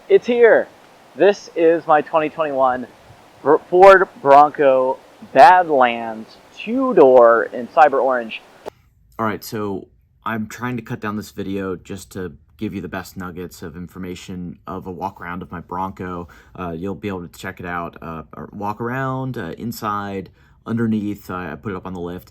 It's here. This is my 2021 Ford Bronco Badlands 2-door in Cyber Orange. All right, so I'm trying to cut down this video just to give you the best nuggets of information of a walk around of my Bronco. You'll be able to check it out, or walk around, inside, underneath. I put it up on the lift.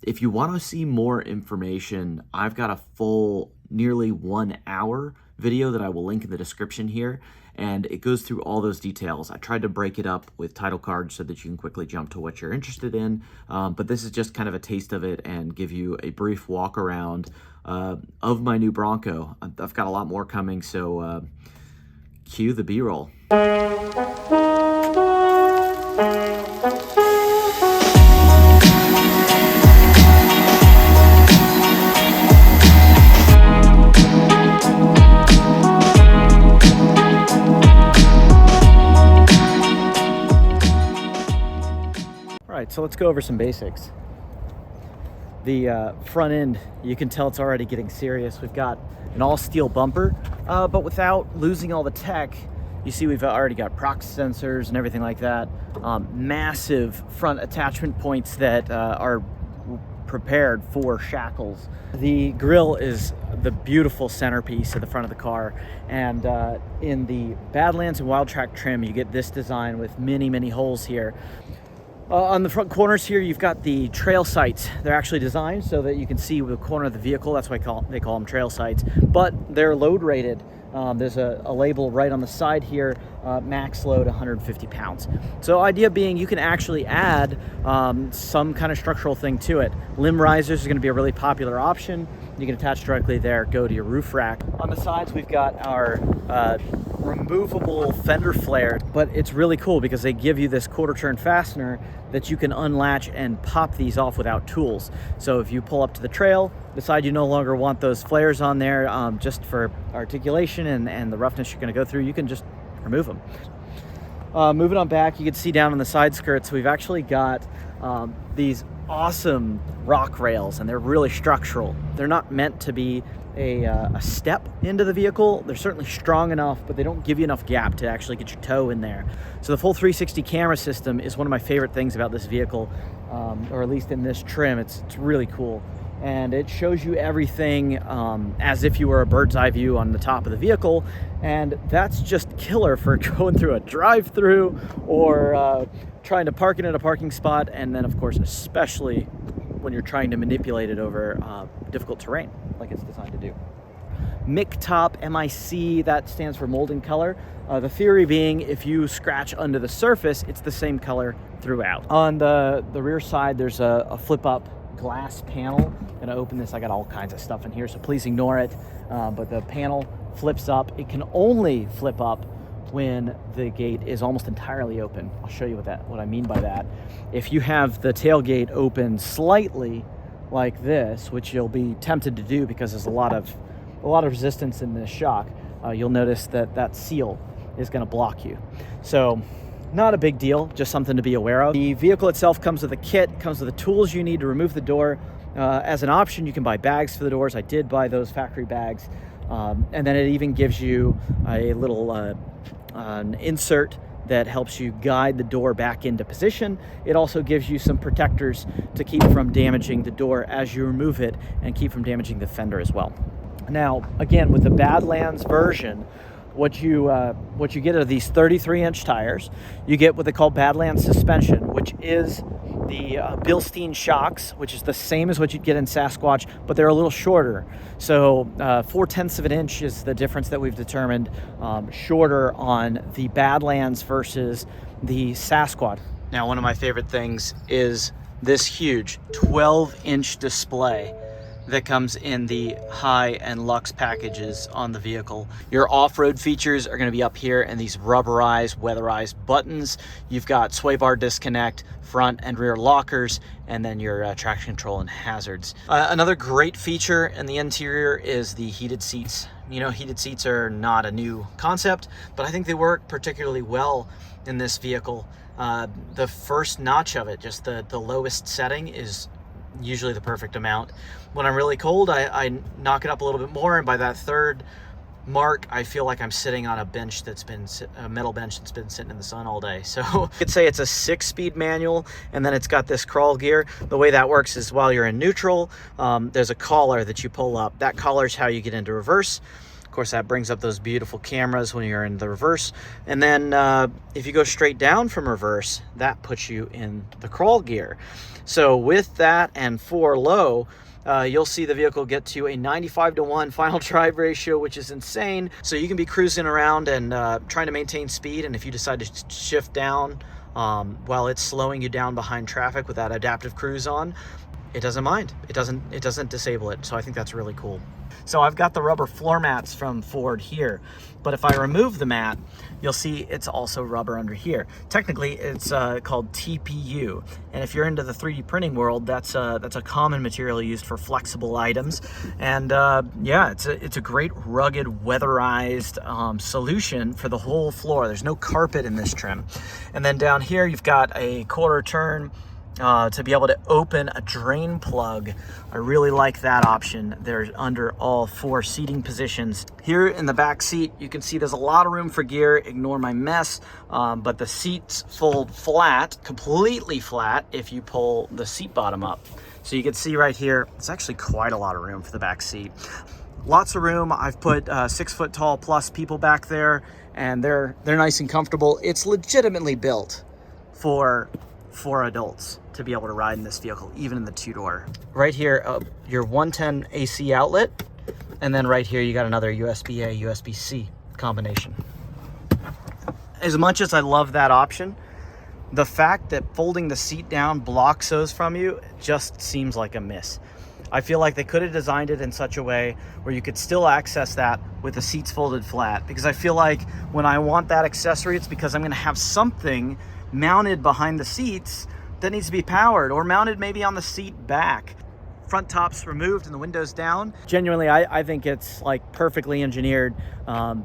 If you want to see more information, I've got a full nearly 1 hour video that I will link in the description here, and it goes through all those details. I tried to break it up with title cards so that you can quickly jump to what you're interested in, but this is just kind of a taste of it and give you a brief walk around of my new Bronco. I've got a lot more coming, so cue the B-roll. So let's go over some basics. The front end, you can tell it's already getting serious. We've got an all steel bumper, but without losing all the tech. You see we've already got prox sensors and everything like that. Massive front attachment points that are prepared for shackles. The grille is the beautiful centerpiece of the front of the car, and in the Badlands and Wild Track trim you get this design with many holes here. On the front corners here, you've got the trail sights. They're actually designed so that you can see the corner of the vehicle. That's why they call them trail sights, but they're load rated. There's a label right on the side here, max load 150 pounds. So idea being you can actually add some kind of structural thing to it. Limb risers is going to be a really popular option. You can attach directly there, go to your roof rack. On the sides, we've got our removable fender flare, but it's really cool because they give you this quarter turn fastener that you can unlatch and pop these off without tools. So if you pull up to the trail, decide you no longer want those flares on there just for articulation and the roughness you're going to go through, you can just remove them. Moving on back, you can see down on the side skirts, we've actually got these awesome rock rails, and they're really structural. They're not meant to be a step into the vehicle. They're certainly strong enough, but they don't give you enough gap to actually get your toe in there. So the full 360 camera system is one of my favorite things about this vehicle, or at least in this trim. It's really cool. And it shows you everything as if you were a bird's eye view on the top of the vehicle, and that's just killer for going through a drive-through or trying to park it in a parking spot, and then of course especially when you're trying to manipulate it over difficult terrain like it's designed to do. MIC top, MIC, that stands for mold and color. The theory being if you scratch under the surface, it's the same color throughout. On the rear side, there's a flip-up glass panel. I'm gonna open this. I got all kinds of stuff in here, so please ignore it. But the panel flips up. It can only flip up when the gate is almost entirely open. I'll show you what I mean by that. If you have the tailgate open slightly like this, which you'll be tempted to do because there's a lot of resistance in this shock, you'll notice that seal is going to block you. So not a big deal, just something to be aware of. The vehicle itself comes with a kit, comes with the tools you need to remove the door. As an option, you can buy bags for the doors. I did buy those factory bags. And then it even gives you a little an insert that helps you guide the door back into position. It also gives you some protectors to keep from damaging the door as you remove it and keep from damaging the fender as well. Now, again, with the Badlands version, what you get are these 33-inch tires. You get what they call Badlands suspension, which is the Bilstein shocks, which is the same as what you'd get in Sasquatch, but they're a little shorter. So 4/10 of an inch is the difference that we've determined, shorter on the Badlands versus the Sasquatch. Now, one of my favorite things is this huge 12-inch display that comes in the high and luxe packages on the vehicle. Your off-road features are going to be up here in these rubberized, weatherized buttons. You've got sway bar disconnect, front and rear lockers, and then your traction control and hazards. Another great feature in the interior is the heated seats. You know, heated seats are not a new concept, but I think they work particularly well in this vehicle. The first notch of it, just the lowest setting, is usually the perfect amount. When I'm really cold, I knock it up a little bit more, and by that third mark, I feel like I'm sitting on a bench that's been a metal bench that's been sitting in the sun all day. So you could say it's a 6-speed manual, and then it's got this crawl gear. The way that works is while you're in neutral, there's a collar that you pull up. That collar is how you get into reverse. Of course, that brings up those beautiful cameras when you're in the reverse. And then if you go straight down from reverse, that puts you in the crawl gear. So with that and 4 low, you'll see the vehicle get to a 95-to-1 final drive ratio, which is insane. So you can be cruising around and trying to maintain speed, and if you decide to shift down while it's slowing you down behind traffic with that adaptive cruise on, it doesn't mind. It doesn't disable it. So I think that's really cool. So I've got the rubber floor mats from Ford here, but if I remove the mat, you'll see it's also rubber under here. Technically, it's called TPU, and if you're into the 3D printing world, that's a common material used for flexible items. And yeah, it's a great rugged, weatherized solution for the whole floor. There's no carpet in this trim. And then down here, you've got a quarter turn to be able to open a drain plug. I really like that option. They're under all 4 seating positions. Here in the back seat, you can see there's a lot of room for gear. Ignore my mess, but the seats fold flat, completely flat, if you pull the seat bottom up. So you can see right here, it's actually quite a lot of room for the back seat. Lots of room. I've put 6 foot tall plus people back there, and they're nice and comfortable. It's legitimately built for adults to be able to ride in this vehicle, even in the 2-door. Right here, your 110 AC outlet, and then right here you got another USB-A, USB-C combination. As much as I love that option, the fact that folding the seat down blocks those from you just seems like a miss. I feel like they could have designed it in such a way where you could still access that with the seats folded flat, because I feel like when I want that accessory, it's because I'm going to have something mounted behind the seats that needs to be powered, or mounted maybe on the seat back. Front top's removed and the windows down. Genuinely, I think it's like perfectly engineered.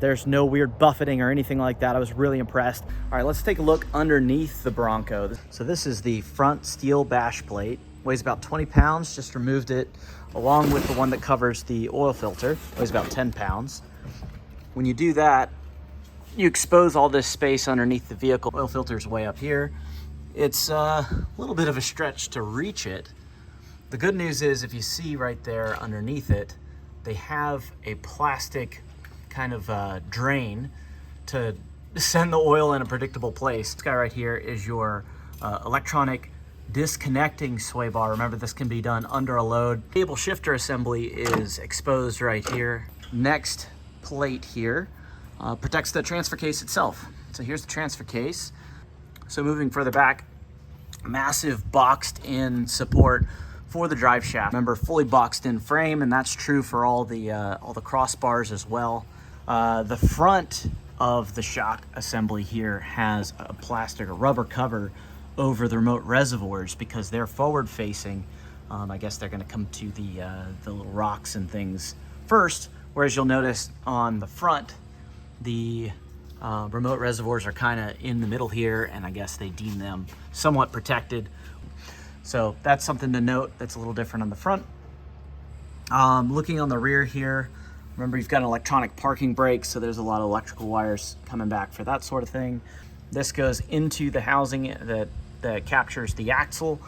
There's no weird buffeting or anything like that. I was really impressed. All right, let's take a look underneath the Bronco. So this is the front steel bash plate. Weighs about 20 pounds. Just removed it along with the one that covers the oil filter. Weighs about 10 pounds. When you do that, you expose all this space underneath the vehicle. Oil filter's way up here. It's a little bit of a stretch to reach it. The good news is, if you see right there underneath it, they have a plastic kind of drain to send the oil in a predictable place. This guy right here is your electronic disconnecting sway bar. Remember, this can be done under a load. Cable shifter assembly is exposed right here. Next plate here protects the transfer case itself. So here's the transfer case. So moving further back, massive boxed in support for the drive shaft. Remember, fully boxed in frame, and that's true for all the crossbars as well. The front of the shock assembly here has a plastic or rubber cover over the remote reservoirs because they're forward facing. I guess they're going to come to the little rocks and things first, whereas you'll notice on the front, the remote reservoirs are kind of in the middle here, and I guess they deem them somewhat protected. So that's something to note that's a little different on the front. Looking on the rear here, remember you've got an electronic parking brake, so there's a lot of electrical wires coming back for that sort of thing. This goes into the housing that captures the axle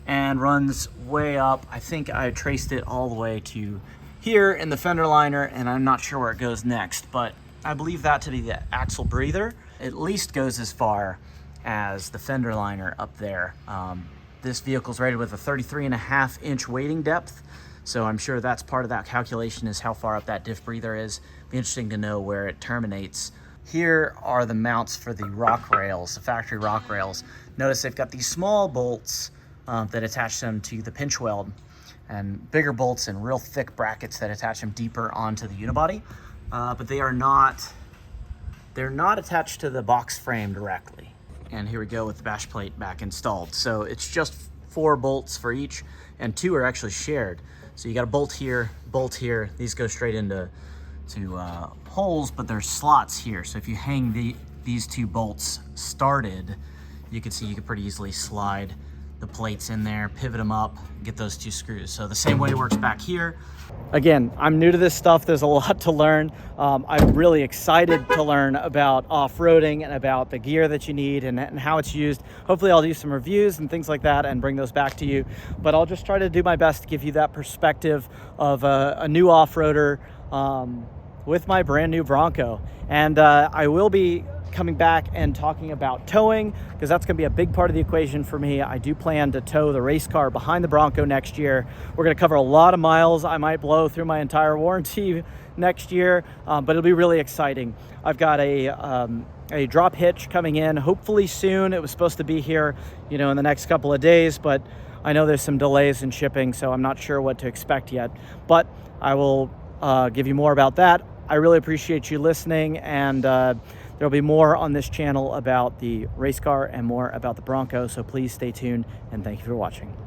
and runs way up. I think I traced it all the way to here in the fender liner, and I'm not sure where it goes next, but I believe that to be the axle breather. At least goes as far as the fender liner up there. This vehicle's rated with a 33.5-inch wading depth, so I'm sure that's part of that calculation, is how far up that diff breather is. Be interesting to know where it terminates. Here are the mounts for the rock rails, the factory rock rails. Notice they've got these small bolts that attach them to the pinch weld, and bigger bolts and real thick brackets that attach them deeper onto the unibody. But they're not attached to the box frame directly. And here we go with the bash plate back installed. So it's just 4 bolts for each, and 2 are actually shared. So you got a bolt here. These go straight into holes, but there's slots here. So if you hang these 2 bolts started, you can see you can pretty easily slide the plates in there, pivot them up, get those 2 screws. So the same way it works back here. Again, I'm new to this stuff. There's a lot to learn. I'm really excited to learn about off-roading and about the gear that you need and how it's used. Hopefully I'll do some reviews and things like that and bring those back to you. But I'll just try to do my best to give you that perspective of a new off-roader with my brand new Bronco. And I will be coming back and talking about towing, because that's going to be a big part of the equation for me. I do plan to tow the race car behind the Bronco next year. We're going to cover a lot of miles. I might blow through my entire warranty next year, but it'll be really exciting. I've got a drop hitch coming in hopefully soon. It was supposed to be here, in the next couple of days, but I know there's some delays in shipping, so I'm not sure what to expect yet, but I will give you more about that. I really appreciate you listening, and there'll be more on this channel about the race car and more about the Bronco, so please stay tuned, and thank you for watching.